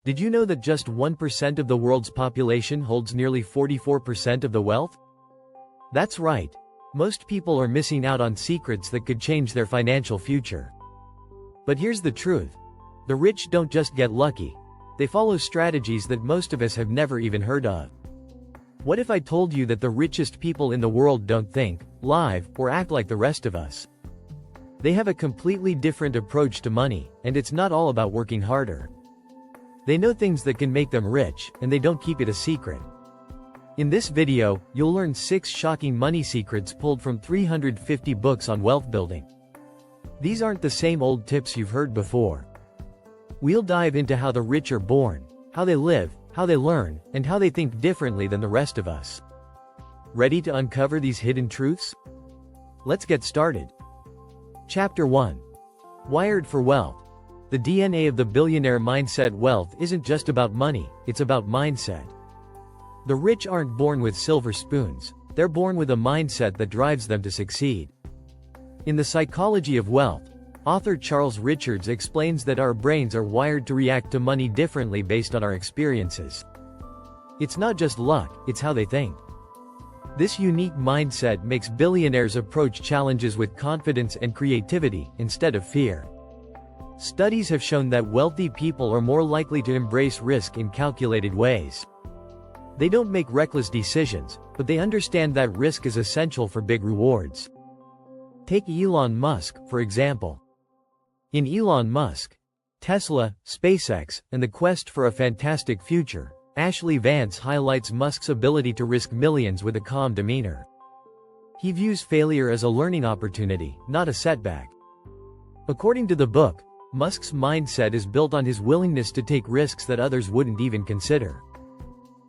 Did you know that just 1% of the world's population holds nearly 44% of the wealth? That's right. Most people are missing out on secrets that could change their financial future. But here's the truth. The rich don't just get lucky. They follow strategies that most of us have never even heard of. What if I told you that the richest people in the world don't think, live, or act like the rest of us? They have a completely different approach to money, and it's not all about working harder. They know things that can make them rich, and they don't keep it a secret. In this video, you'll learn 6 shocking money secrets pulled from 350 books on wealth building. These aren't the same old tips you've heard before. We'll dive into how the rich are born, how they live, how they learn, and how they think differently than the rest of us. Ready to uncover these hidden truths? Let's get started. Chapter 1. Wired for Wealth. The DNA of the billionaire mindset. Wealth isn't just about money, it's about mindset. The rich aren't born with silver spoons, they're born with a mindset that drives them to succeed. In The Psychology of Wealth, author Charles Richards explains that our brains are wired to react to money differently based on our experiences. It's not just luck, it's how they think. This unique mindset makes billionaires approach challenges with confidence and creativity, instead of fear. Studies have shown that wealthy people are more likely to embrace risk in calculated ways. They don't make reckless decisions, but they understand that risk is essential for big rewards. Take Elon Musk, for example. In Elon Musk, Tesla, SpaceX, and the quest for a fantastic future, Ashley Vance highlights Musk's ability to risk millions with a calm demeanor. He views failure as a learning opportunity, not a setback. According to the book, Musk's mindset is built on his willingness to take risks that others wouldn't even consider.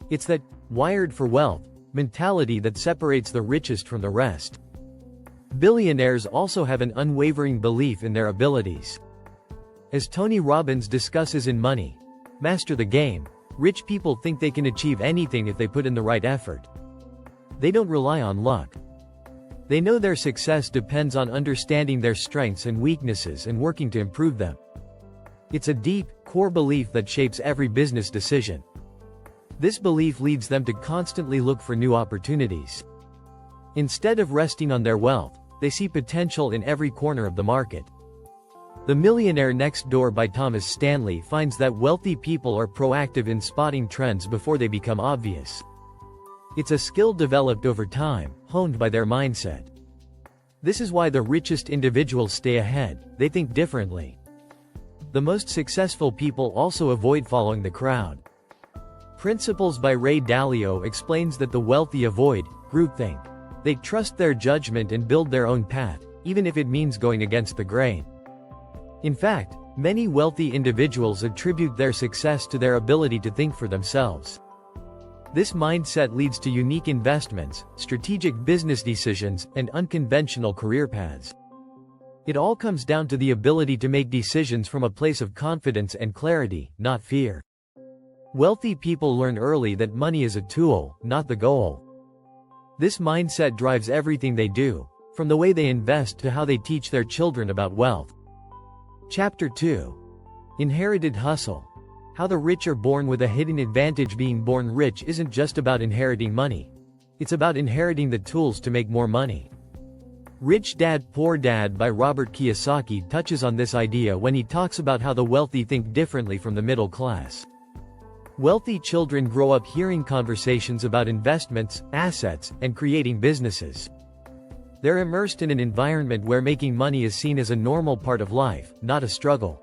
It's that wired for wealth mentality that separates the richest from the rest. Billionaires also have an unwavering belief in their abilities. As Tony Robbins discusses in Money, Master the Game, rich people think they can achieve anything if they put in the right effort. They don't rely on luck. They know their success depends on understanding their strengths and weaknesses and working to improve them. It's a deep, core belief that shapes every business decision. This belief leads them to constantly look for new opportunities. Instead of resting on their wealth, they see potential in every corner of the market. The Millionaire Next Door by Thomas Stanley finds that wealthy people are proactive in spotting trends before they become obvious. It's a skill developed over time, honed by their mindset. This is why the richest individuals stay ahead. They think differently. The most successful people also avoid following the crowd. Principles by Ray Dalio explains that the wealthy avoid groupthink. They trust their judgment and build their own path, even if it means going against the grain. In fact, many wealthy individuals attribute their success to their ability to think for themselves. This mindset leads to unique investments, strategic business decisions, and unconventional career paths. It all comes down to the ability to make decisions from a place of confidence and clarity, not fear. Wealthy people learn early that money is a tool, not the goal. This mindset drives everything they do, from the way they invest to how they teach their children about wealth. Chapter 2. Inherited Hustle. How the rich are born with a hidden advantage. Being born rich isn't just about inheriting money. It's about inheriting the tools to make more money. Rich Dad Poor Dad by Robert Kiyosaki touches on this idea when he talks about how the wealthy think differently from the middle class. Wealthy children grow up hearing conversations about investments, assets, and creating businesses. They're immersed in an environment where making money is seen as a normal part of life, not a struggle.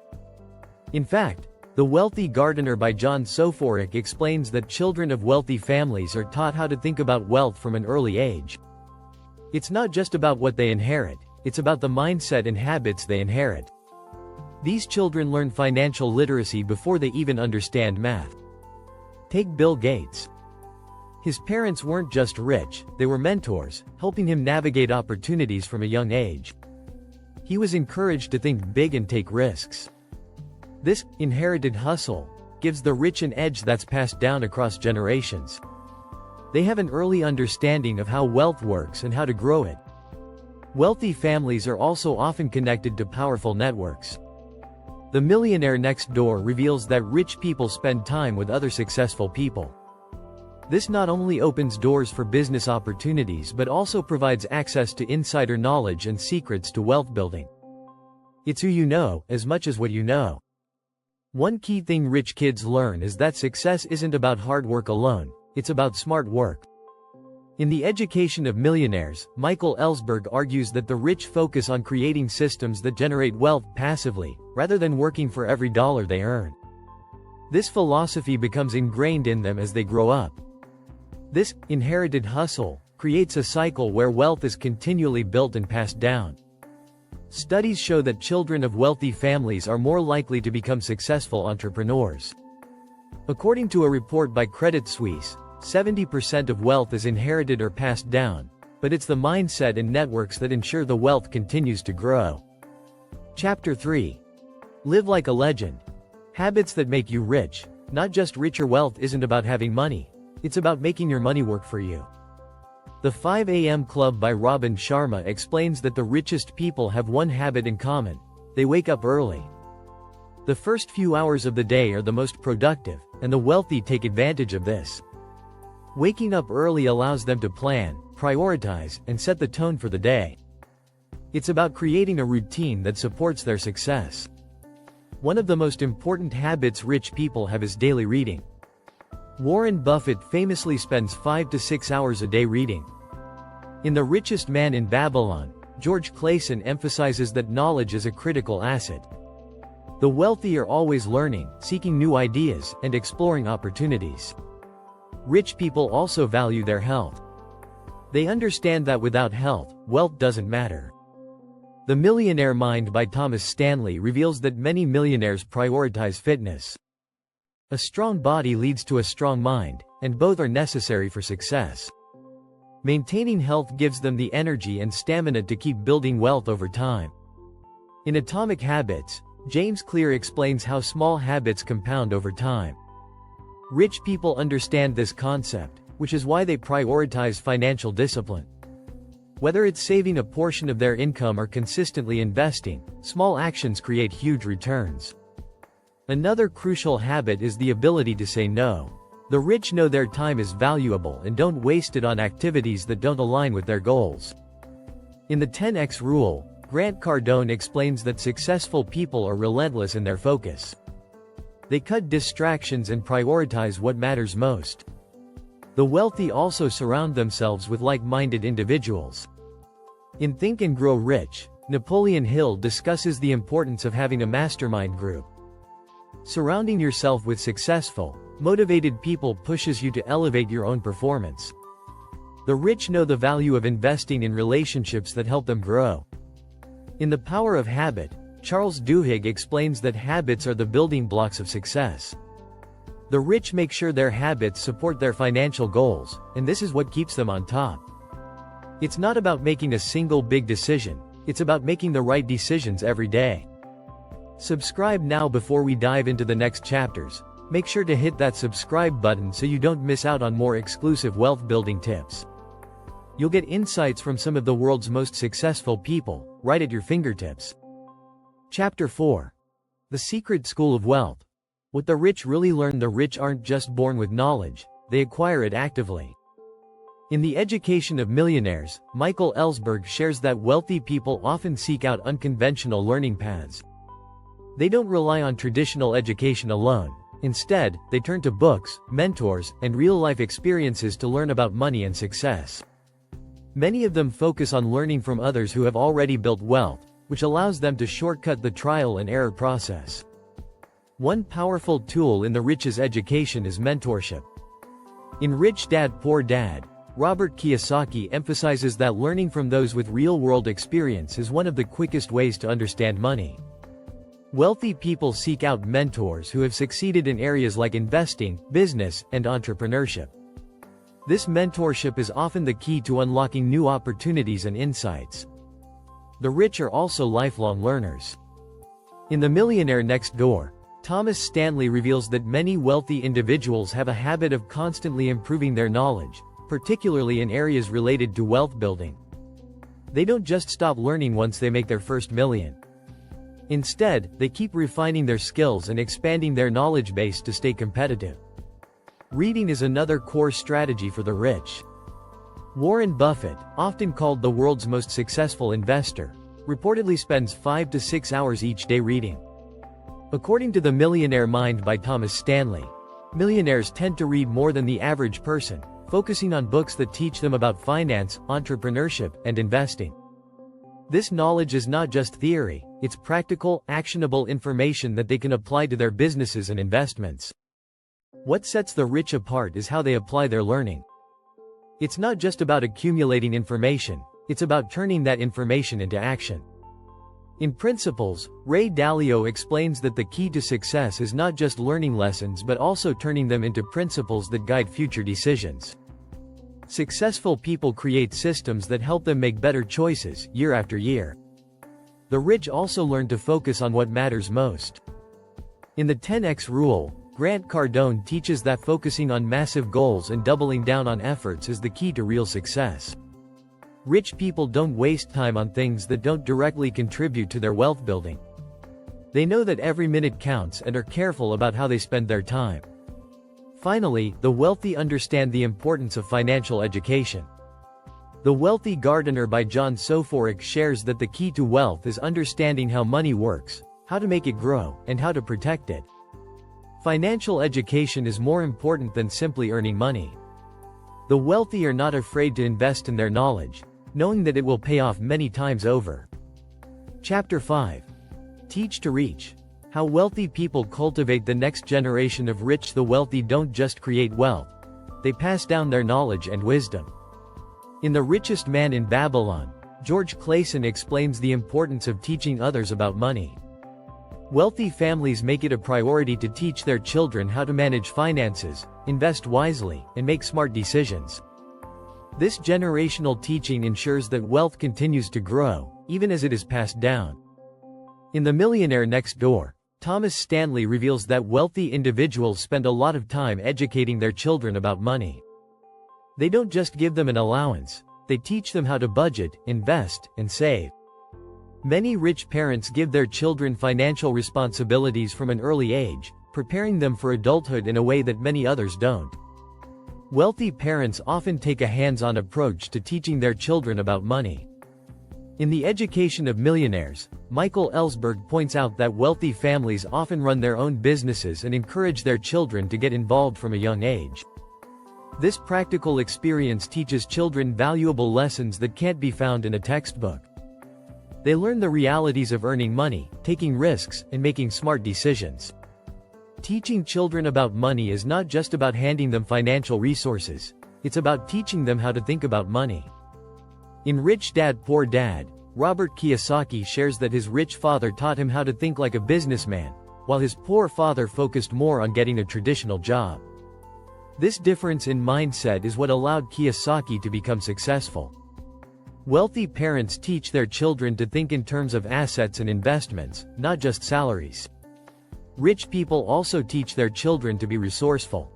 In fact, The Wealthy Gardener by John Soforic explains that children of wealthy families are taught how to think about wealth from an early age. It's not just about what they inherit, it's about the mindset and habits they inherit. These children learn financial literacy before they even understand math. Take Bill Gates. His parents weren't just rich, they were mentors, helping him navigate opportunities from a young age. He was encouraged to think big and take risks. This inherited hustle gives the rich an edge that's passed down across generations. They have an early understanding of how wealth works and how to grow it. Wealthy families are also often connected to powerful networks. The Millionaire Next Door reveals that rich people spend time with other successful people. This not only opens doors for business opportunities but also provides access to insider knowledge and secrets to wealth building. It's who you know, as much as what you know. One key thing rich kids learn is that success isn't about hard work alone, it's about smart work. In The Education of Millionaires, Michael Ellsberg argues that the rich focus on creating systems that generate wealth passively, rather than working for every dollar they earn. This philosophy becomes ingrained in them as they grow up. This inherited hustle creates a cycle where wealth is continually built and passed down. Studies show that children of wealthy families are more likely to become successful entrepreneurs. According to a report by Credit Suisse, 70% of wealth is inherited or passed down, but it's the mindset and networks that ensure the wealth continues to grow. Chapter 3. Live like a legend. Habits that make you rich. Not just richer. Wealth isn't about having money. It's about making your money work for you. The 5 a.m. Club by Robin Sharma explains that the richest people have one habit in common. They wake up early. The first few hours of the day are the most productive, and the wealthy take advantage of this. Waking up early allows them to plan, prioritize, and set the tone for the day. It's about creating a routine that supports their success. One of the most important habits rich people have is daily reading. Warren Buffett famously spends 5 to 6 hours a day reading. In The Richest Man in Babylon, George Clason emphasizes that knowledge is a critical asset. The wealthy are always learning, seeking new ideas, and exploring opportunities. Rich people also value their health. They understand that without health, wealth doesn't matter. The Millionaire Mind by Thomas Stanley reveals that many millionaires prioritize fitness. A strong body leads to a strong mind, and both are necessary for success. Maintaining health gives them the energy and stamina to keep building wealth over time. In Atomic Habits, James Clear explains how small habits compound over time. Rich people understand this concept, which is why they prioritize financial discipline. Whether it's saving a portion of their income or consistently investing, small actions create huge returns. Another crucial habit is the ability to say no. The rich know their time is valuable and don't waste it on activities that don't align with their goals. In the 10x Rule, Grant Cardone explains that successful people are relentless in their focus. They cut distractions and prioritize what matters most. The wealthy also surround themselves with like-minded individuals. In Think and Grow Rich, Napoleon Hill discusses the importance of having a mastermind group. Surrounding yourself with successful, motivated people pushes you to elevate your own performance. The rich know the value of investing in relationships that help them grow. In The Power of Habit, Charles Duhigg explains that habits are the building blocks of success. The rich make sure their habits support their financial goals, and this is what keeps them on top. It's not about making a single big decision, it's about making the right decisions every day. Subscribe now before we dive into the next chapters. Make sure to hit that subscribe button so you don't miss out on more exclusive wealth building tips. You'll get insights from some of the world's most successful people, right at your fingertips. Chapter 4. The Secret School of Wealth. What the rich really learn. The rich aren't just born with knowledge, they acquire it actively. In The Education of Millionaires, Michael Ellsberg shares that wealthy people often seek out unconventional learning paths. They don't rely on traditional education alone. Instead, they turn to books, mentors, and real-life experiences to learn about money and success. Many of them focus on learning from others who have already built wealth, which allows them to shortcut the trial and error process. One powerful tool in the rich's education is mentorship. In Rich Dad Poor Dad, Robert Kiyosaki emphasizes that learning from those with real-world experience is one of the quickest ways to understand money. Wealthy people seek out mentors who have succeeded in areas like investing, business, and entrepreneurship. This mentorship is often the key to unlocking new opportunities and insights. The rich are also lifelong learners. In The Millionaire Next Door, Thomas Stanley reveals that many wealthy individuals have a habit of constantly improving their knowledge, particularly in areas related to wealth building. They don't just stop learning once they make their first million. Instead, they keep refining their skills and expanding their knowledge base to stay competitive. Reading is another core strategy for the rich. Warren Buffett, often called the world's most successful investor, reportedly spends 5 to 6 hours each day reading. According to The Millionaire Mind by Thomas Stanley, millionaires tend to read more than the average person, focusing on books that teach them about finance, entrepreneurship, and investing. This knowledge is not just theory, it's practical, actionable information that they can apply to their businesses and investments. What sets the rich apart is how they apply their learning. It's not just about accumulating information, it's about turning that information into action. In Principles, Ray Dalio explains that the key to success is not just learning lessons but also turning them into principles that guide future decisions. Successful people create systems that help them make better choices, year after year. The rich also learn to focus on what matters most. In the 10x rule, Grant Cardone teaches that focusing on massive goals and doubling down on efforts is the key to real success. Rich people don't waste time on things that don't directly contribute to their wealth building. They know that every minute counts and are careful about how they spend their time. Finally, the wealthy understand the importance of financial education. The Wealthy Gardener by John Soforic shares that the key to wealth is understanding how money works, how to make it grow, and how to protect it. Financial education is more important than simply earning money. The wealthy are not afraid to invest in their knowledge, knowing that it will pay off many times over. Chapter 5. Teach to Reach. How wealthy people cultivate the next generation of rich. The wealthy don't just create wealth, they pass down their knowledge and wisdom. In The Richest Man in Babylon, George Clason explains the importance of teaching others about money. Wealthy families make it a priority to teach their children how to manage finances, invest wisely, and make smart decisions. This generational teaching ensures that wealth continues to grow, even as it is passed down. In The Millionaire Next Door, Thomas Stanley reveals that wealthy individuals spend a lot of time educating their children about money. They don't just give them an allowance, they teach them how to budget, invest, and save. Many rich parents give their children financial responsibilities from an early age, preparing them for adulthood in a way that many others don't. Wealthy parents often take a hands-on approach to teaching their children about money. In The Education of Millionaires, Michael Ellsberg points out that wealthy families often run their own businesses and encourage their children to get involved from a young age. This practical experience teaches children valuable lessons that can't be found in a textbook. They learn the realities of earning money, taking risks, and making smart decisions. Teaching children about money is not just about handing them financial resources, it's about teaching them how to think about money. In Rich Dad Poor Dad, Robert Kiyosaki shares that his rich father taught him how to think like a businessman, while his poor father focused more on getting a traditional job. This difference in mindset is what allowed Kiyosaki to become successful. Wealthy parents teach their children to think in terms of assets and investments, not just salaries. Rich people also teach their children to be resourceful.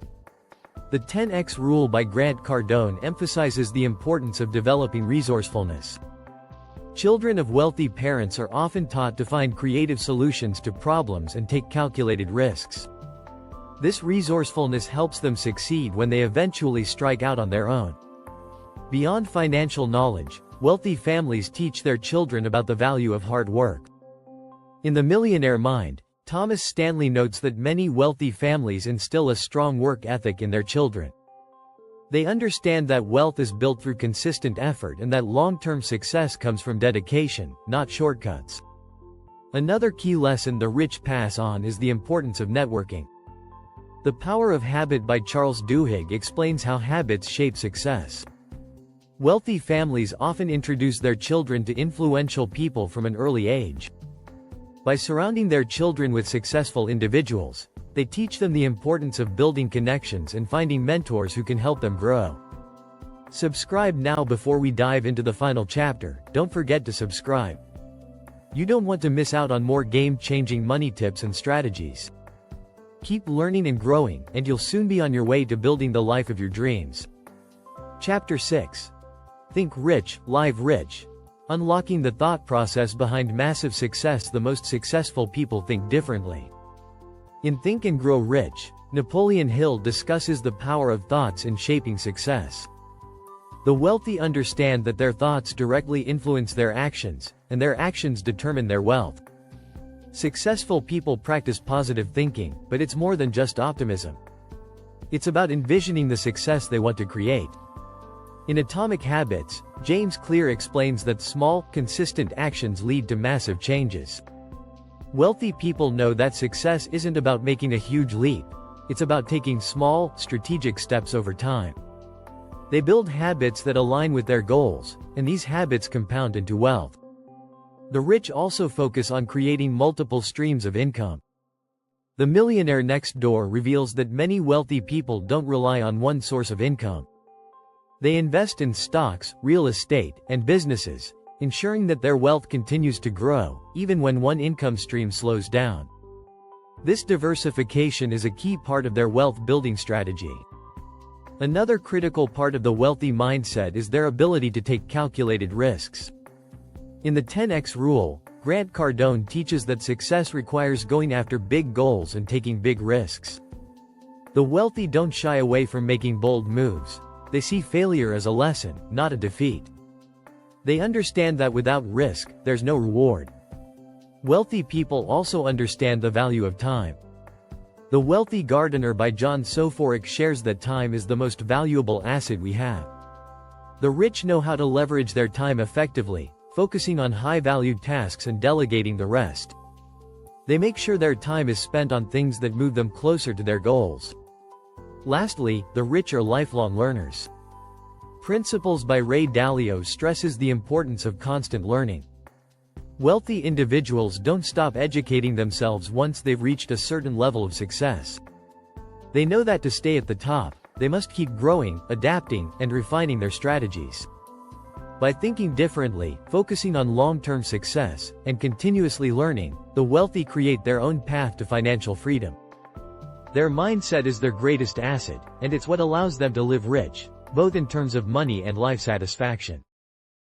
The 10x rule by Grant Cardone emphasizes the importance of developing resourcefulness. Children of wealthy parents are often taught to find creative solutions to problems and take calculated risks. This resourcefulness helps them succeed when they eventually strike out on their own. Beyond financial knowledge, wealthy families teach their children about the value of hard work. In The Millionaire Mind, Thomas Stanley notes that many wealthy families instill a strong work ethic in their children. They understand that wealth is built through consistent effort and that long-term success comes from dedication, not shortcuts. Another key lesson the rich pass on is the importance of networking. The Power of Habit by Charles Duhigg explains how habits shape success. Wealthy families often introduce their children to influential people from an early age. By surrounding their children with successful individuals, they teach them the importance of building connections and finding mentors who can help them grow. Subscribe now before we dive into the final chapter. Don't forget to subscribe. You don't want to miss out on more game-changing money tips and strategies. Keep learning and growing, and you'll soon be on your way to building the life of your dreams. Chapter 6. Think Rich, Live Rich. unlocking the thought process behind massive success. The most successful people think differently. In Think and Grow Rich, Napoleon Hill discusses the power of thoughts in shaping success. The wealthy understand that their thoughts directly influence their actions, and their actions determine their wealth. Successful people practice positive thinking, but it's more than just optimism. It's about envisioning the success they want to create. In Atomic Habits, James Clear explains that small, consistent actions lead to massive changes. Wealthy people know that success isn't about making a huge leap. It's about taking small, strategic steps over time. They build habits that align with their goals, and these habits compound into wealth. The rich also focus on creating multiple streams of income. The Millionaire Next Door reveals that many wealthy people don't rely on one source of income. They invest in stocks, real estate, and businesses, ensuring that their wealth continues to grow, even when one income stream slows down. This diversification is a key part of their wealth-building strategy. Another critical part of the wealthy mindset is their ability to take calculated risks. In the 10x rule, Grant Cardone teaches that success requires going after big goals and taking big risks. The wealthy don't shy away from making bold moves. They see failure as a lesson, not a defeat. They understand that without risk, there's no reward. Wealthy people also understand the value of time. The Wealthy Gardener by John Soforic shares that time is the most valuable asset we have. The rich know how to leverage their time effectively, focusing on high-valued tasks and delegating the rest. They make sure their time is spent on things that move them closer to their goals. Lastly, the rich are lifelong learners. Principles by Ray Dalio stresses the importance of constant learning. Wealthy individuals don't stop educating themselves once they've reached a certain level of success. They know that to stay at the top, they must keep growing, adapting, and refining their strategies. By thinking differently, focusing on long-term success, and continuously learning, the wealthy create their own path to financial freedom. Their mindset is their greatest asset, and it's what allows them to live rich, both in terms of money and life satisfaction.